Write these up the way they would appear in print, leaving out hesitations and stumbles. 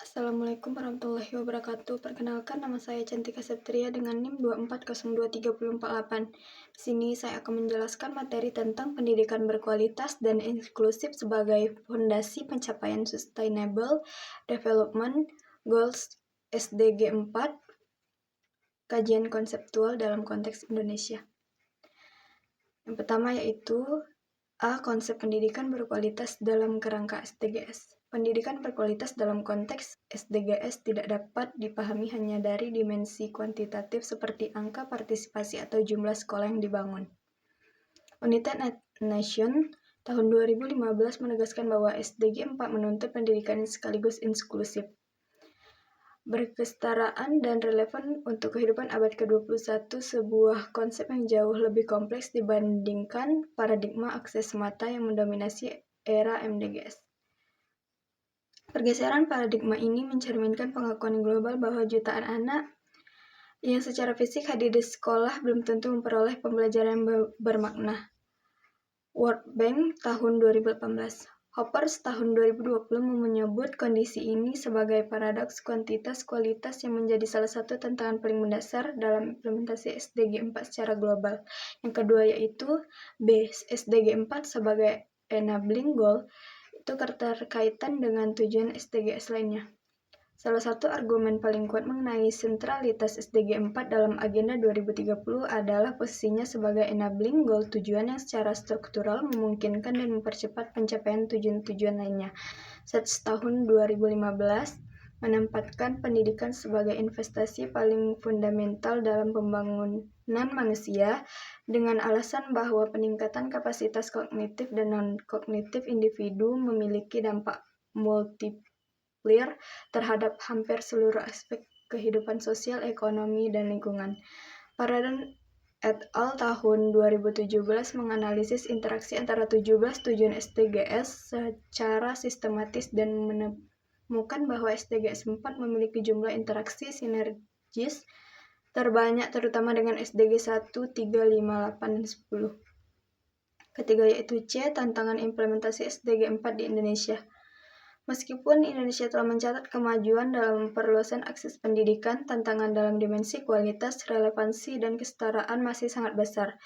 Assalamualaikum warahmatullahi wabarakatuh. Perkenalkan, nama saya Cantika Septria dengan NIM 2402348. Di sini saya akan menjelaskan materi tentang pendidikan berkualitas dan inklusif sebagai fondasi pencapaian Sustainable Development Goals SDG 4, kajian konseptual dalam konteks Indonesia. Yang pertama yaitu A. Konsep pendidikan berkualitas dalam kerangka SDGs. Pendidikan berkualitas dalam konteks SDGs tidak dapat dipahami hanya dari dimensi kuantitatif seperti angka partisipasi atau jumlah sekolah yang dibangun. United Nations tahun 2015 menegaskan bahwa SDG 4 menuntut pendidikan sekaligus inklusif, berkesetaraan dan relevan untuk kehidupan abad ke-21, sebuah konsep yang jauh lebih kompleks dibandingkan paradigma akses semata yang mendominasi era MDGs. Pergeseran paradigma ini mencerminkan pengakuan global bahwa jutaan anak yang secara fisik hadir di sekolah belum tentu memperoleh pembelajaran yang bermakna. World Bank tahun 2018. Hoppers tahun 2020 menyebut kondisi ini sebagai paradoks kuantitas-kualitas yang menjadi salah satu tantangan paling mendasar dalam implementasi SDG 4 secara global. Yang kedua yaitu B. SDG 4 sebagai enabling goal itu keterkaitan dengan tujuan SDGs lainnya. Salah satu argumen paling kuat mengenai sentralitas SDG 4 dalam Agenda 2030 adalah posisinya sebagai enabling goal, tujuan yang secara struktural memungkinkan dan mempercepat pencapaian tujuan-tujuan lainnya. SETS tahun 2015 menempatkan pendidikan sebagai investasi paling fundamental dalam pembangunan manusia dengan alasan bahwa peningkatan kapasitas kognitif dan non-kognitif individu memiliki dampak multiplier terhadap hampir seluruh aspek kehidupan sosial, ekonomi, dan lingkungan. Paradan et al. Tahun 2017 menganalisis interaksi antara 17 tujuan SDGs secara sistematis dan menemukan bahwa SDGs 4 memiliki jumlah interaksi sinergis terbanyak terutama dengan SDG 1, 3, 5, 8, dan 10. Ketiga yaitu C. Tantangan implementasi SDG 4 di Indonesia. Meskipun Indonesia telah mencatat kemajuan dalam perluasan akses pendidikan, tantangan dalam dimensi kualitas, relevansi, dan kesetaraan masih sangat besar.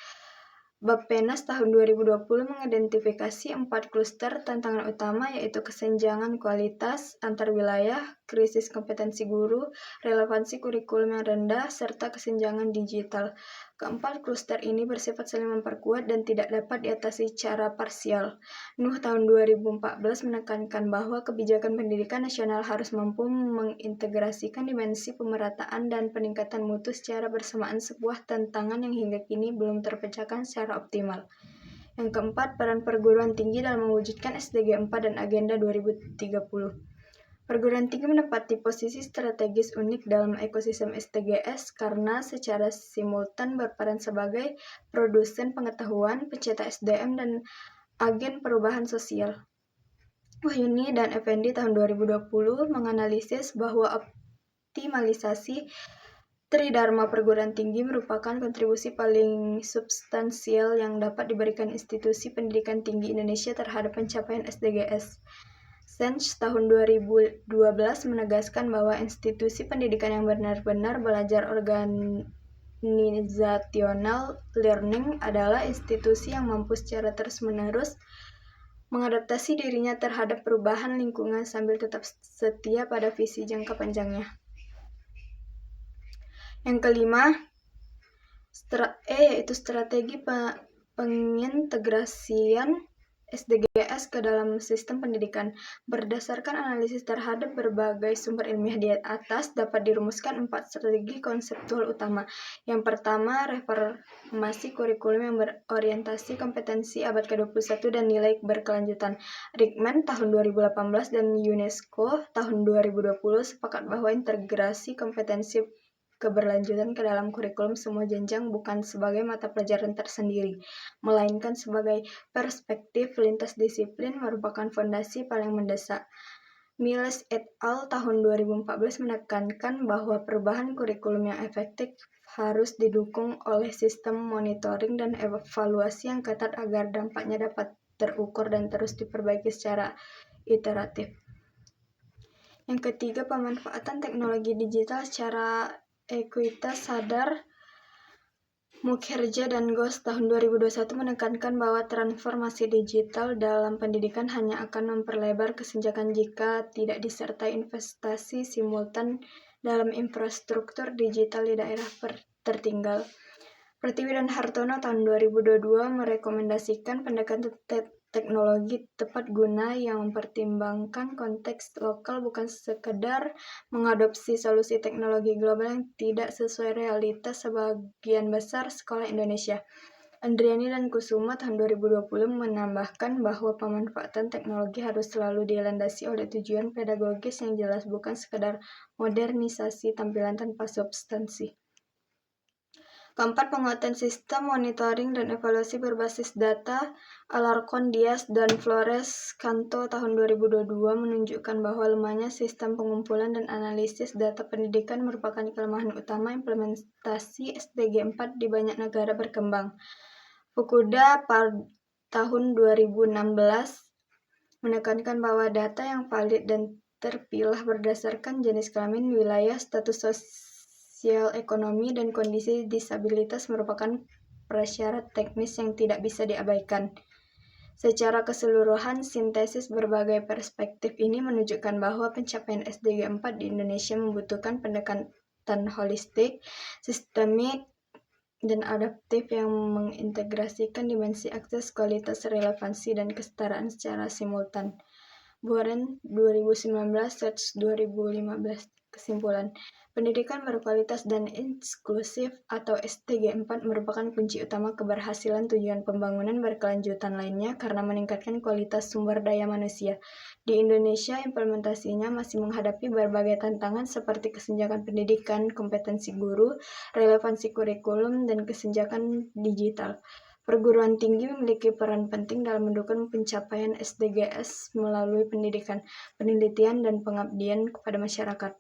Bappenas tahun 2020 mengidentifikasi 4 kluster tantangan utama yaitu kesenjangan kualitas antar wilayah, krisis kompetensi guru, relevansi kurikulum yang rendah, serta kesenjangan digital. Keempat kluster ini bersifat saling memperkuat dan tidak dapat diatasi secara parsial. Nuh tahun 2014 menekankan bahwa kebijakan pendidikan nasional harus mampu mengintegrasikan dimensi pemerataan dan peningkatan mutu secara bersamaan, sebuah tantangan yang hingga kini belum terpecahkan secara optimal. Yang keempat, peran perguruan tinggi dalam mewujudkan SDG 4 dan Agenda 2030. Perguruan tinggi menempati posisi strategis unik dalam ekosistem SDGs karena secara simultan berperan sebagai produsen pengetahuan, pencetak SDM, dan agen perubahan sosial. Wahyuni dan Effendi tahun 2020 menganalisis bahwa optimalisasi Tridharma perguruan tinggi merupakan kontribusi paling substansial yang dapat diberikan institusi pendidikan tinggi Indonesia terhadap pencapaian SDGs. Sens tahun 2012 menegaskan bahwa institusi pendidikan yang benar-benar belajar organizational learning adalah institusi yang mampu secara terus-menerus mengadaptasi dirinya terhadap perubahan lingkungan sambil tetap setia pada visi jangka panjangnya. Yang kelima, yaitu strategi pengintegrasian SDGs ke dalam sistem pendidikan. Berdasarkan analisis terhadap berbagai sumber ilmiah di atas, dapat dirumuskan 4 strategi konseptual utama. Yang pertama, reformasi kurikulum yang berorientasi kompetensi abad ke-21 dan nilai berkelanjutan. Rickman tahun 2018 dan UNESCO tahun 2020 sepakat bahwa integrasi kompetensi keberlanjutan ke dalam kurikulum semua jenjang bukan sebagai mata pelajaran tersendiri, melainkan sebagai perspektif lintas disiplin merupakan fondasi paling mendesak. Miles et al. Tahun 2014 menekankan bahwa perubahan kurikulum yang efektif harus didukung oleh sistem monitoring dan evaluasi yang ketat agar dampaknya dapat terukur dan terus diperbaiki secara iteratif. Yang ketiga, pemanfaatan teknologi digital secara ekuitas sadar. Mukherjee dan Ghosh tahun 2021 menekankan bahwa transformasi digital dalam pendidikan hanya akan memperlebar kesenjangan jika tidak disertai investasi simultan dalam infrastruktur digital di daerah tertinggal. Pertiwi dan Hartono tahun 2022 merekomendasikan pendekatan teknologi tepat guna yang mempertimbangkan konteks lokal, bukan sekedar mengadopsi solusi teknologi global yang tidak sesuai realitas sebagian besar sekolah Indonesia. Andriani dan Kusuma tahun 2020 menambahkan bahwa pemanfaatan teknologi harus selalu dilandasi oleh tujuan pedagogis yang jelas, bukan sekedar modernisasi tampilan tanpa substansi. Keempat, penguatan sistem monitoring dan evaluasi berbasis data. Alarcon, Dias, dan Flores Canto tahun 2022 menunjukkan bahwa lemahnya sistem pengumpulan dan analisis data pendidikan merupakan kelemahan utama implementasi SDG 4 di banyak negara berkembang. Fukuda tahun 2016 menekankan bahwa data yang valid dan terpilah berdasarkan jenis kelamin, wilayah, status sosial ekonomi, dan kondisi disabilitas merupakan prasyarat teknis yang tidak bisa diabaikan. Secara keseluruhan, sintesis berbagai perspektif ini menunjukkan bahwa pencapaian SDG 4 di Indonesia membutuhkan pendekatan holistik, sistemik, dan adaptif yang mengintegrasikan dimensi akses, kualitas, relevansi, dan kesetaraan secara simultan. Buaren 2019, Search 2015. Kesimpulan, pendidikan berkualitas dan inklusif atau SDG 4 merupakan kunci utama keberhasilan tujuan pembangunan berkelanjutan lainnya karena meningkatkan kualitas sumber daya manusia. Di Indonesia, implementasinya masih menghadapi berbagai tantangan seperti kesenjangan pendidikan, kompetensi guru, relevansi kurikulum, dan kesenjangan digital. Perguruan tinggi memiliki peran penting dalam mendukung pencapaian SDGs melalui pendidikan, penelitian, dan pengabdian kepada masyarakat.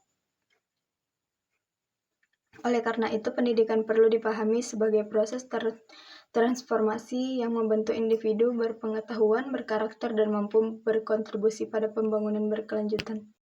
Oleh karena itu, pendidikan perlu dipahami sebagai proses transformasi yang membentuk individu berpengetahuan, berkarakter, dan mampu berkontribusi pada pembangunan berkelanjutan.